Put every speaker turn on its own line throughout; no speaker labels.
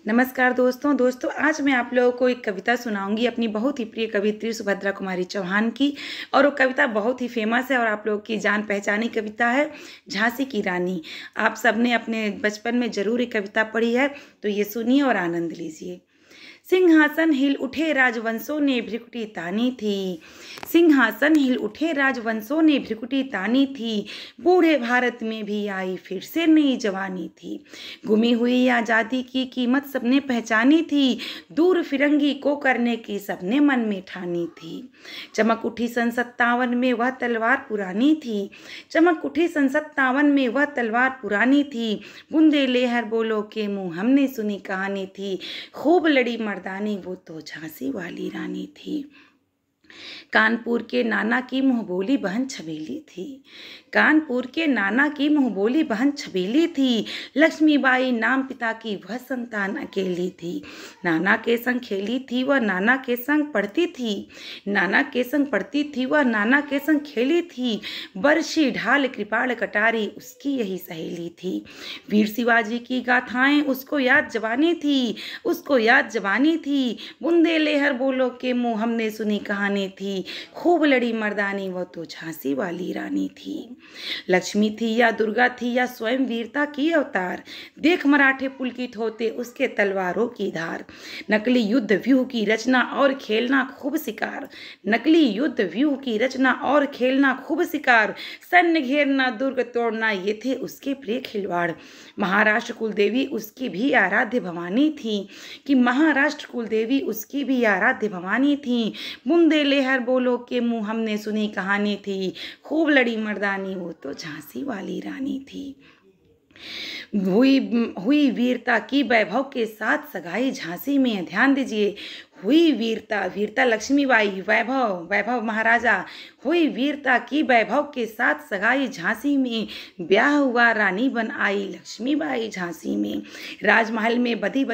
नमस्कार दोस्तों आज मैं आप लोगों को एक कविता सुनाऊंगी अपनी बहुत ही प्रिय कवित्री सुभद्रा कुमारी चौहान की। और वो कविता बहुत ही फेमस है और आप लोगों की जान पहचानी कविता है, झांसी की रानी। आप सबने अपने बचपन में जरूर ये कविता पढ़ी है, तो ये सुनिए और आनंद लीजिए। सिंहासन हिल उठे राजवंशों ने भ्रिकुटी तानी थी, सिंहासन हिल उठे राजवंशों ने भ्रिकुटी तानी थी। बूढ़े भारत में भी आई फिर से नई जवानी थी। गुमी हुई आज़ादी की कीमत सबने पहचानी थी, दूर फिरंगी को करने की सबने मन में ठानी थी। चमक उठी सन 57 में वह तलवार पुरानी थी, चमक उठी सन 57 में वह तलवार पुरानी थी। बूंदे लेहर बोलो के मुँह हमने सुनी कहानी थी, खूब लड़ी मर्दानी वो तो झांसी वाली रानी थी। कानपुर के नाना की मुंहबोली बहन छबीली थी, कानपुर के नाना की मुंहबोली बहन छबीली थी। लक्ष्मीबाई नाम पिता की वह संतान अकेली थी। नाना के संग खेली थी वह नाना के संग पढ़ती थी, नाना के संग पढ़ती थी वह नाना के संग खेली थी। बरशी ढाल कृपाण कटारी उसकी यही सहेली थी। वीर शिवाजी की गाथाएं उसको याद जवानी थी, उसको याद जवानी थी। बुंदे लेहर बोलो के मुँह हमने सुनी कहानी थी, खूब लड़ी मर्दानी वो तो झांसी वाली रानी थी। लक्ष्मी थी या दुर्गा थी या स्वयं वीरता की अवतार, देख मराठे पुलकित होते उसके तलवारों की धार। नकली युद्ध व्यूह की रचना और खेलना खूब शिकार, नकली युद्ध व्यूह की रचना और खेलना खूब शिकार। सैन्य घेरना दुर्ग तोड़ना ये थे उसके प्रिय खिलवाड़। महाराष्ट्र कुलदेवी उसकी भी आराध्य भवानी थी, कि महाराष्ट्र कुलदेवी उसकी भी आराध्य भवानी थी। बुंदे लेहर बोलो के मुँह हमने सुनी कहानी थी, खूब लड़ी मर्दानी वो तो झांसी वाली रानी थी। हुई वीरता की वैभव के साथ सगाई झांसी में, ध्यान दीजिए। हुई वीरता, वीरता लक्ष्मीबाई, वैभव वैभव महाराजा। हुई वीरता की वैभव के साथ सगाई झांसी में, ब्याह हुआ रानी बन आई लक्ष्मीबाई झांसी में। राजमहल में बजी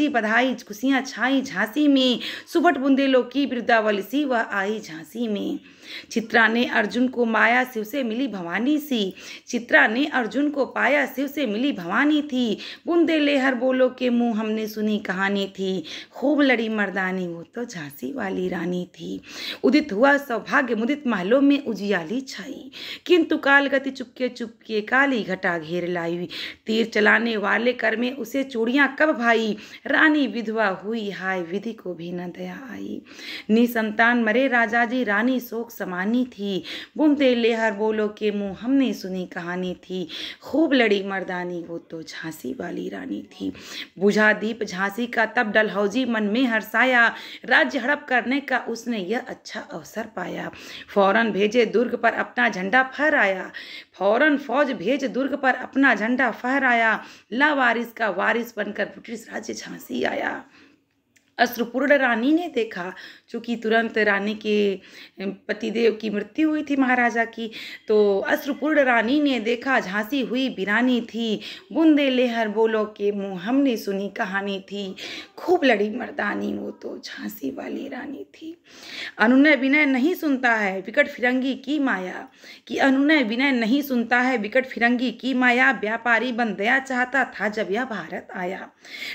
बधाई खुशियाँ छाई झांसी में। सुबट बुंदेलों की बिरदावली सी वह आई झांसी में। चित्रा ने अर्जुन को माया शिव से मिली भवानी सी, चित्रा ने अर्जुन को पाया शिव से मिली भवानी थी। बुंदे लेहर बोलो के मुँह हमने सुनी कहानी थी, खूब लड़ी मर्दानी वो तो झांसी वाली रानी थी। उदित हुआ सौभाग्य मुदित महलों में उजियाली छाई, किंतु काल गति चुपके काली घटा घेर लाई। तीर चलाने वाले कर में उसे चूड़ियां कब भाई, रानी विधवा हुई हाय विधि को भी न दया आई। निसंतान मरे राजा जी रानी शोक समानी थी। बुंदे लेहर बोलो के मुँह हमने सुनी कहानी थी, खूब लड़ी मर्दानी वो तो झांसी वाली रानी थी। बुझा दीप झांसी का तब डलहौजी मन में हर्षाया, राज्य हड़प करने का उसने यह अच्छा अवसर पाया। फौरन भेजे दुर्ग पर अपना झंडा फहराया, फौरन फौज भेज दुर्ग पर अपना झंडा फहराया। लावारिस का वारिस बनकर ब्रिटिश राज्य झांसी आया। अश्रुपूर्ण रानी ने देखा, चूँकि तुरंत रानी के पतिदेव की मृत्यु हुई थी महाराजा की, तो अश्रुपूर्ण रानी ने देखा झांसी हुई वीरानी थी। बुंदे लेहर बोलो के मुँह हमने सुनी कहानी थी, खूब लड़ी मर्दानी वो तो झांसी वाली रानी थी। अनुनय विनय नहीं सुनता है विकट फिरंगी की माया, कि अनुनय विनय नहीं सुनता है विकट फिरंगी की माया। व्यापारी बन दया चाहता था जब यह भारत आया।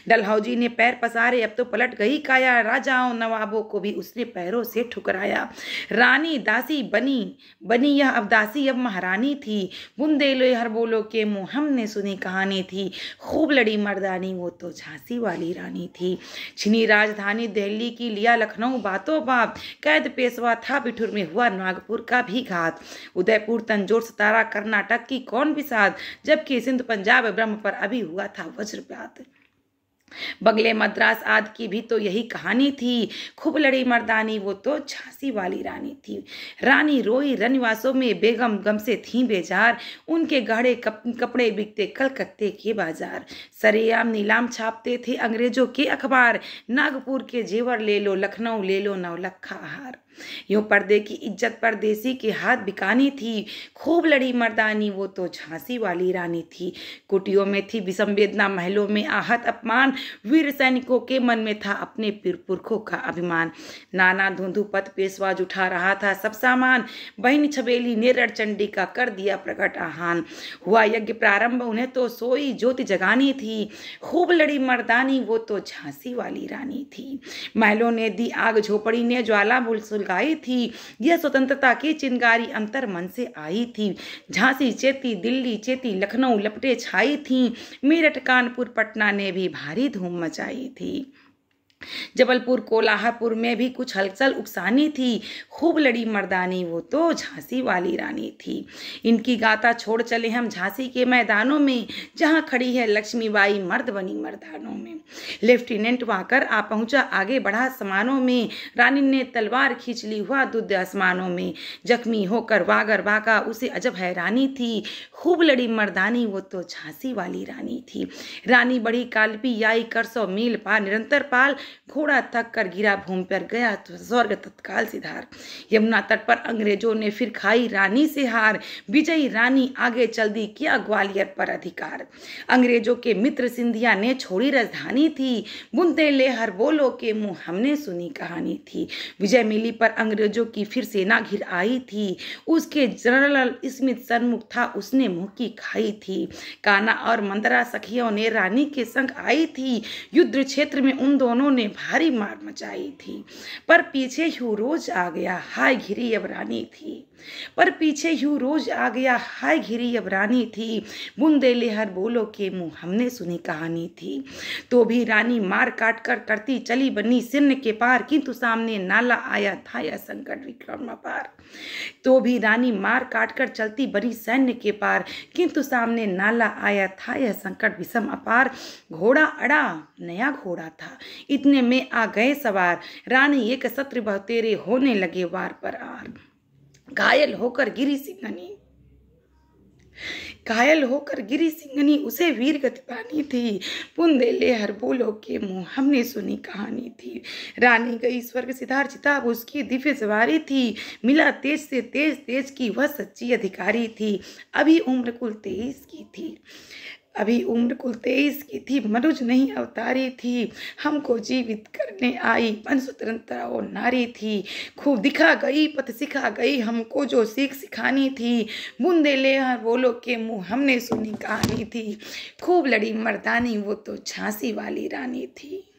डलहौजी ने पैर पसारे अब तो पलट गई काया, राजाओं नवाबों को भी उसने पैरों से ठुकराया। रानी दासी बनी यह अब दासी अब महारानी थी। बुंदे लेहर बोलो के मुँह हमने सुनी कहानी थी, खूब लड़ी मर्दानी वो तो झांसी वाली रानी थी। छिनी राजधानी दिल्ली की लिया लखनऊ बातों बात, कैद पेशवा था बिठुर में हुआ नागपुर का भी घात। उदयपुर तंजौर सतारा कर्नाटक की कौन बिसात, जबकि सिंध पंजाब ब्रह्म पर अभी हुआ था वज्रपात। बगले मद्रास आदि की भी तो यही कहानी थी, खूब लड़ी मर्दानी वो तो झांसी वाली रानी थी। रानी रोई रनिवासों में बेगम गम से थी बेजार, उनके गहरे कपड़े बिकते कलकत्ते के बाजार। सरेआम नीलाम छापते थे अंग्रेजों के अखबार, नागपुर के जेवर ले लो लखनऊ ले लो नौलखा हार। यूं पर्दे की इज्जत परदेसी के हाथ बिकानी थी, खूब लड़ी मर्दानी वो तो झांसी वाली रानी थी। कुटियों में थी विसंवेदना, महलों में आहत अपमान, वीर सैनिकों के मन में था अपने पुरखों का अभिमान। नाना धुंधु पथ पेशवाज उठा रहा था सब सामान, बहन छबेली ने रणचंडी का कर दिया प्रकट आह्वान। हुआ यज्ञ प्रारंभ, उन्हें तो सोई ज्योति जगानी थी, खूब लड़ी मर्दानी वो तो झांसी वाली रानी थी। महलों ने दी आग, झोपड़ी ने ज्वाला सुलगाई थी, यह स्वतंत्रता की चिंगारी अंतर मन से आई थी। झांसी चेती, दिल्ली चेती, लखनऊ लपटे छाई थी, मेरठ कानपुर पटना ने भी भारी धूम मचाई थी। जबलपुर कोल्हापुर में भी कुछ हलचल उकसानी थी, खूब लड़ी मर्दानी वो तो झांसी वाली रानी थी। इनकी गाथा छोड़ चले हम झांसी के मैदानों में, जहां खड़ी है लक्ष्मीबाई मर्द बनी मर्दानों में। लेफ्टिनेंट वाकर आ पहुंचा, आगे बढ़ा समानों में, रानी ने तलवार खींच ली, हुआ युद्ध आसमानों में। जख्मी होकर वागर बाका, उसे अजब हैरानी थी, खूब लड़ी मर्दानी वो तो झांसी वाली रानी थी। रानी बड़ी कालपी आई, कर 100 मील पार निरंतर पाल, घोड़ा थक कर गिरा भूमि पर, गया तो स्वर्ग तत्काल सिधार। यमुना तट पर अंग्रेजों ने फिर खाई रानी से हार, विजयी रानी आगे चल दी, किया ग्वालियर पर अधिकार। अंग्रेजों के मित्र सिंधिया ने छोड़ी राजधानी थी, बुंदेलहर बोलो के मुंह हमने सुनी कहानी थी। विजय मिली पर अंग्रेजों की फिर सेना घिर आई थी, उसके जनरल स्मिथ सन्मुख था, उसने मुंह की खाई थी। कान्हा और मंदरा सखियों ने रानी के संग आई थी, युद्ध क्षेत्र में उन दोनों ने भारी मार मचाई थी। पर पीछे यूं रोज आ गया, हाय घिरी अब रानी थी। पर पीछे यूं रोज आ गया, हाय घिरी अब रानी थी, बुंदेलहर बोलो के मुंह हमने सुनी कहानी थी। तो भी रानी मार काट कर करती चली बनी सिन्न के पार, किंतु सामने नाला आया था यह संकट विक्रम अपार। तो भी रानी मार काट कर चलती बनी सैन्य के पार, किंतु सामने नाला आया था यह संकट विषम अपार। घोड़ा अड़ा, नया घोड़ा था, इतने में आ गए सवार, रानी एक सत्र बहुतेरे होने लगे वार पर आर। घायल होकर गिरी सिंघनी, उसे वीर गति पानी थी, बुंदेलहर बोलो के मुंह हमने सुनी कहानी थी। रानी गई स्वर्ग सिधार, चिताब उसकी दिव्य सवारी थी, मिला तेज से तेज की वह सच्ची अधिकारी थी। अभी उम्र कुल 23 की थी, मनुज नहीं अवतारी थी, हमको जीवित करने आई मन स्वतंत्रता वो नारी थी। खूब दिखा गई पथ सिखा गई, हमको जो सीख सिखानी थी, बुंदेलहर बोलो के मुंह हमने सुनी कहानी थी। खूब लड़ी मर्दानी वो तो झांसी वाली रानी थी।